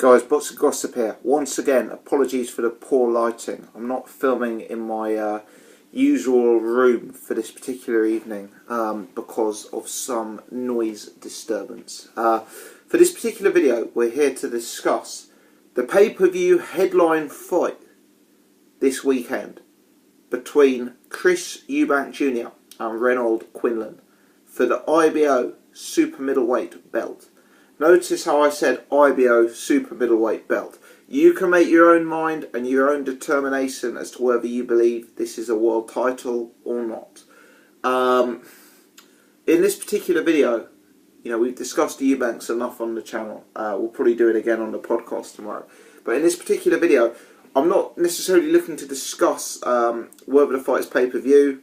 Guys, Books of Gossip here. Once again, apologies for the poor lighting. I'm not filming in my usual room for this particular evening because of some noise disturbance. For this particular video, we're here to discuss the pay-per-view headline fight this weekend between Chris Eubank Jr. and Renold Quinlan for the IBO super middleweight belt. Notice how I said IBO super middleweight belt. You can make your own mind and your own determination as to whether you believe this is a world title or not. In this particular video, we've discussed the Eubanks enough on the channel. We'll probably do it again on the podcast tomorrow. But in this particular video, I'm not necessarily looking to discuss whether the fight is pay-per-view.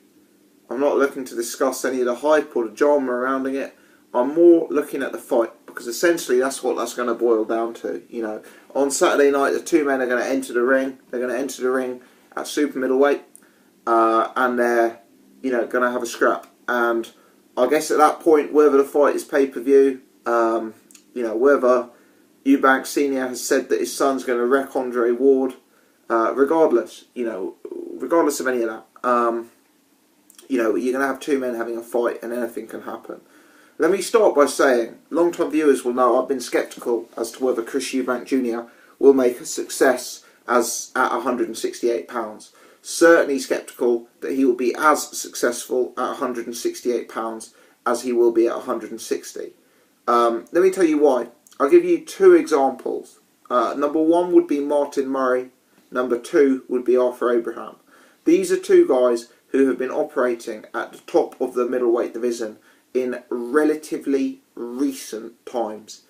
I'm not looking to discuss any of the hype or the drama surrounding it. I'm more looking at the fight, because essentially that's what that's going to boil down to. On Saturday night, the two men are going to enter the ring. They're going to enter the ring at super middleweight, and they're, going to have a scrap. And I guess at that point, whether the fight is pay-per-view, whether Eubank Senior has said that his son's going to wreck Andre Ward, regardless of any of that, you're going to have two men having a fight, and anything can happen. Let me start by saying, long-time viewers will know I've been sceptical as to whether Chris Eubank Jr. will make a success at £168. Certainly sceptical that he will be as successful at £168 as he will be at 160. Let me tell you why. I'll give you two examples. Number one would be Martin Murray. Number two would be Arthur Abraham. These are two guys who have been operating at the top of the middleweight division in relatively recent times.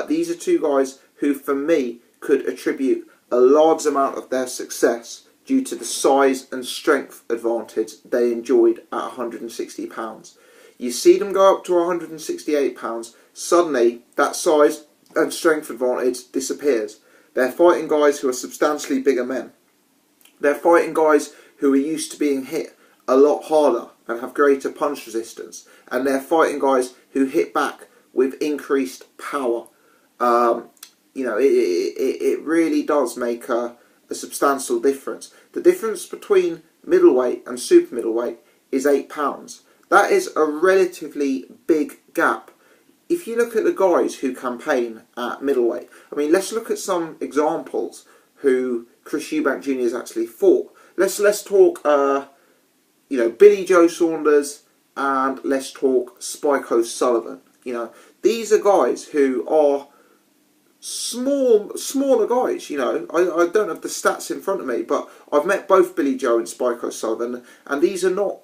These are two guys who, for me, could attribute a large amount of their success due to the size and strength advantage they enjoyed at £160. You see them go up to £168, suddenly that size and strength advantage disappears. They're fighting guys who are substantially bigger men. They're fighting guys who are used to being hit a lot harder and have greater punch resistance, and they're fighting guys who hit back with increased power. It really does make a substantial difference. The difference between middleweight and super middleweight is £8. That is a relatively big gap. If you look at the guys who campaign at middleweight, let's look at some examples who Chris Eubank Jr. has actually fought. Let's talk Billy Joe Saunders, and let's talk Spike O'Sullivan. These are guys who are smaller guys. I don't have the stats in front of me, but I've met both Billy Joe and Spike O'Sullivan, and these are not,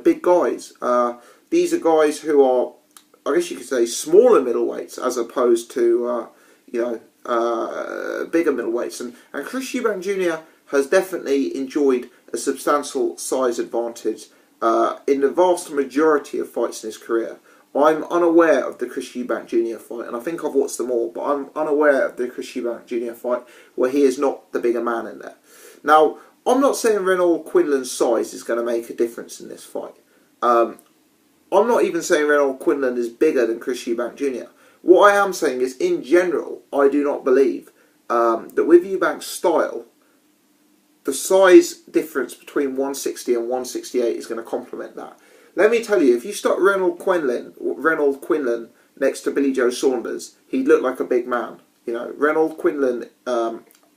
big guys. These are guys who are, I guess you could say, smaller middleweights as opposed to, bigger middleweights. And Chris Eubank Jr. has definitely enjoyed a substantial size advantage in the vast majority of fights in his career. I'm unaware of the Chris Eubank Jr. fight, and I think I've watched them all, but I'm unaware of the Chris Eubank Jr. fight where he is not the bigger man in there. Now, I'm not saying Renold Quinlan's size is going to make a difference in this fight. I'm not even saying Renold Quinlan is bigger than Chris Eubank Jr. What I am saying is, in general, I do not believe that with Eubank's style, the size difference between 160 and 168 is going to complement that. Let me tell you, if you start Renold Quinlan next to Billy Joe Saunders, he'd look like a big man. Renold Quinlan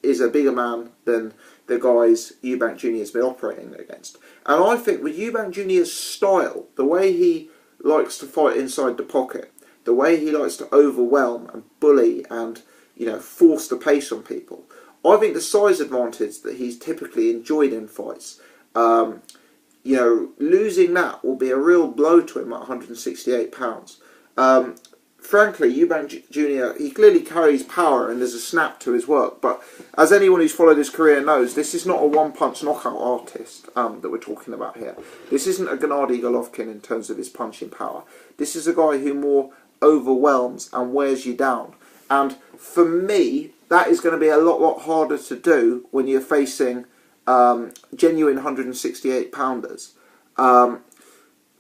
is a bigger man than the guys Eubank Jr. has been operating against. And I think with Eubank Jr.'s style, the way he likes to fight inside the pocket, the way he likes to overwhelm and bully and, force the pace on people, I think the size advantage that he's typically enjoyed in fights, losing that will be a real blow to him at £168. Frankly, Eubank Jr., he clearly carries power and there's a snap to his work, but as anyone who's followed his career knows, this is not a one-punch knockout artist that we're talking about here. This isn't a Gennady Golovkin in terms of his punching power. This is a guy who more overwhelms and wears you down. And for me, that is going to be a lot harder to do when you're facing genuine 168-pounders.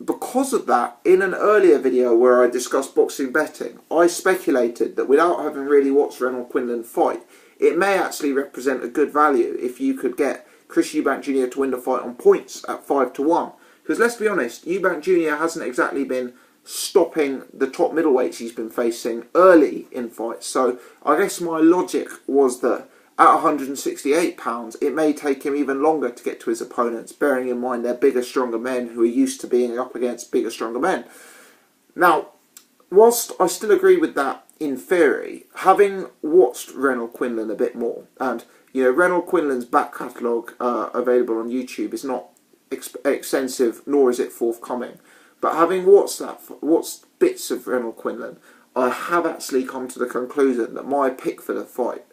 because of that, in an earlier video where I discussed boxing betting, I speculated that without having really watched Renold Quinlan fight, it may actually represent a good value if you could get Chris Eubank Jr. to win the fight on points at 5-1. Because let's be honest, Eubank Jr. hasn't exactly been stopping the top middleweights he's been facing early in fights. So I guess my logic was that at 168 pounds, it may take him even longer to get to his opponents, bearing in mind they're bigger, stronger men who are used to being up against bigger, stronger men. Now, whilst I still agree with that in theory, having watched Renold Quinlan a bit more, and Renold Quinlan's back catalogue available on YouTube is not extensive, nor is it forthcoming. But having watched bits of Renold Quinlan, I have actually come to the conclusion that my pick for the fight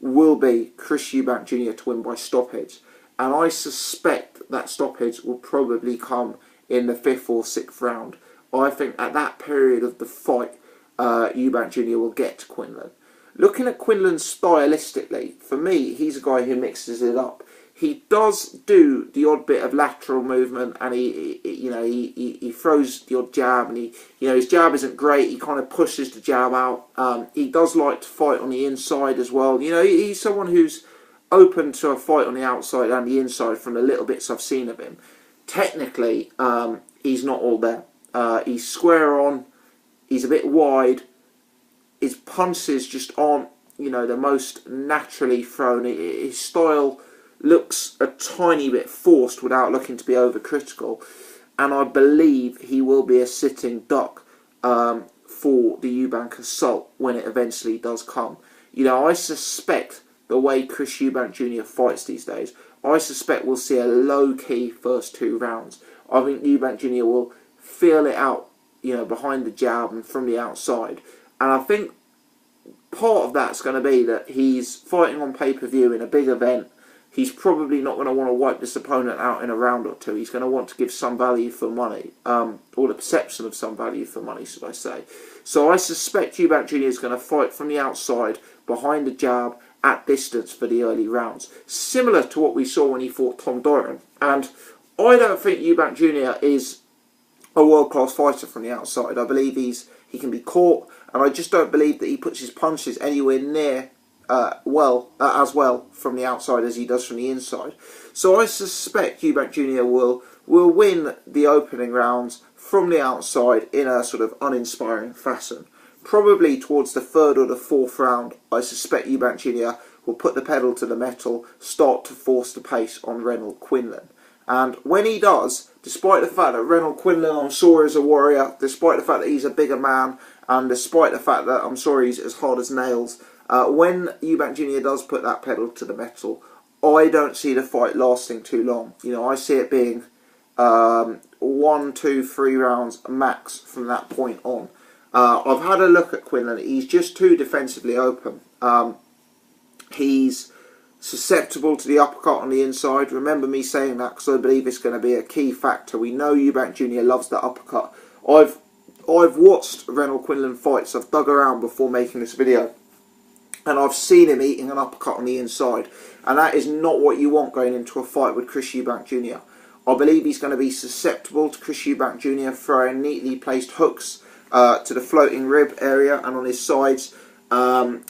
will be Chris Eubank Jr. to win by stoppage. And I suspect that stoppage will probably come in the 5th or 6th round. I think at that period of the fight, Eubank Jr. will get to Quinlan. Looking at Quinlan stylistically, for me, he's a guy who mixes it up. He does do the odd bit of lateral movement, and he throws the odd jab, and his jab isn't great. He kind of pushes the jab out. He does like to fight on the inside as well. He's someone who's open to a fight on the outside and the inside from the little bits I've seen of him. Technically, he's not all there. He's square on. He's a bit wide. His punches just aren't, the most naturally thrown. His style looks a tiny bit forced without looking to be overcritical, and I believe he will be a sitting duck for the Eubank assault when it eventually does come. I suspect the way Chris Eubank Jr. fights these days, I suspect we'll see a low-key first 2 rounds. I think Eubank Jr. will feel it out, behind the jab and from the outside, and I think part of that's going to be that he's fighting on pay-per-view in a big event. He's probably not going to want to wipe this opponent out in a round or two. He's going to want to give some value for money, or the perception of some value for money, should I say. So I suspect Eubank Jr. is going to fight from the outside, behind the jab, at distance for the early rounds. Similar to what we saw when he fought Tom Doran. And I don't think Eubank Jr. is a world-class fighter from the outside. I believe he can be caught, and I just don't believe that he puts his punches anywhere near as well from the outside as he does from the inside. So I suspect Eubank Jr. will win the opening rounds from the outside in a sort of uninspiring fashion. Probably towards the 3rd or the 4th round, I suspect Eubank Jr. will put the pedal to the metal, start to force the pace on Renold Quinlan. And when he does, despite the fact that Renold Quinlan, I'm sure, is a warrior, despite the fact that he's a bigger man, and despite the fact that I'm sure he's as hard as nails, when Eubank Jr. does put that pedal to the metal, I don't see the fight lasting too long. I see it being 1, 2, 3 rounds max from that point on. I've had a look at Quinlan. He's just too defensively open. He's susceptible to the uppercut on the inside. Remember me saying that because I believe it's going to be a key factor. We know Eubank Jr. loves that uppercut. I've watched Renold Quinlan fights. I've dug around before making this video, and I've seen him eating an uppercut on the inside, and that is not what you want going into a fight with Chris Eubank Jr. I believe he's going to be susceptible to Chris Eubank Jr. throwing neatly placed hooks to the floating rib area and on his sides. I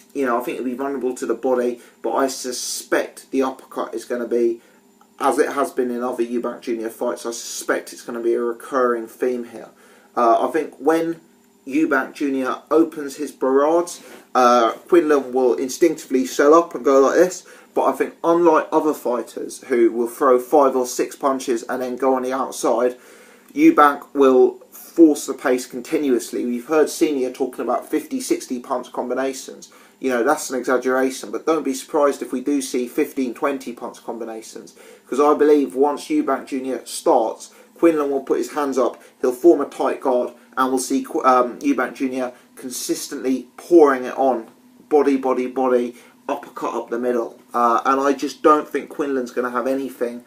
think it'll be vulnerable to the body, but I suspect the uppercut is going to be, as it has been in other Eubank Jr. fights, I suspect it's going to be a recurring theme here. I think when Eubank Jr. opens his barrage, Quinlan will instinctively shell up and go like this, but I think unlike other fighters who will throw 5 or 6 punches and then go on the outside, Eubank will force the pace continuously. We've heard Senior talking about 50, 60 punch combinations. That's an exaggeration, but don't be surprised if we do see 15, 20 punch combinations, because I believe once Eubank Jr. starts, Quinlan will put his hands up, he'll form a tight guard, and we'll see Eubank Jr. consistently pouring it on, body, body, body, uppercut up the middle. And I just don't think Quinlan's going to have anything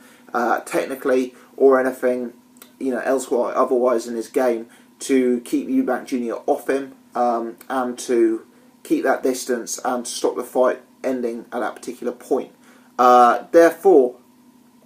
technically or anything elsewhere otherwise in his game to keep Eubank Jr. off him, and to keep that distance and to stop the fight ending at that particular point. Therefore,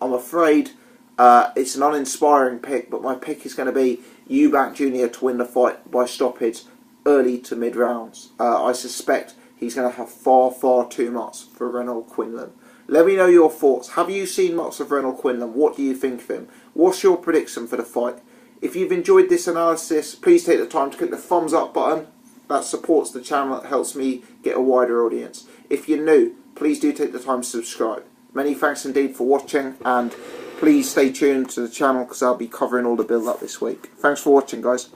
I'm afraid It's an uninspiring pick, but my pick is going to be Eubank Jr. to win the fight by stoppage early to mid rounds. I suspect he's going to have far too much for Renold Quinlan. Let me know your thoughts. Have you seen much of Renold Quinlan? What do you think of him? What's your prediction for the fight? If you've enjoyed this analysis, please take the time to click the thumbs up button. That supports the channel, it helps me get a wider audience. If you're new, please do take the time to subscribe. Many thanks indeed for watching, and please stay tuned to the channel because I'll be covering all the build up this week. Thanks for watching, guys.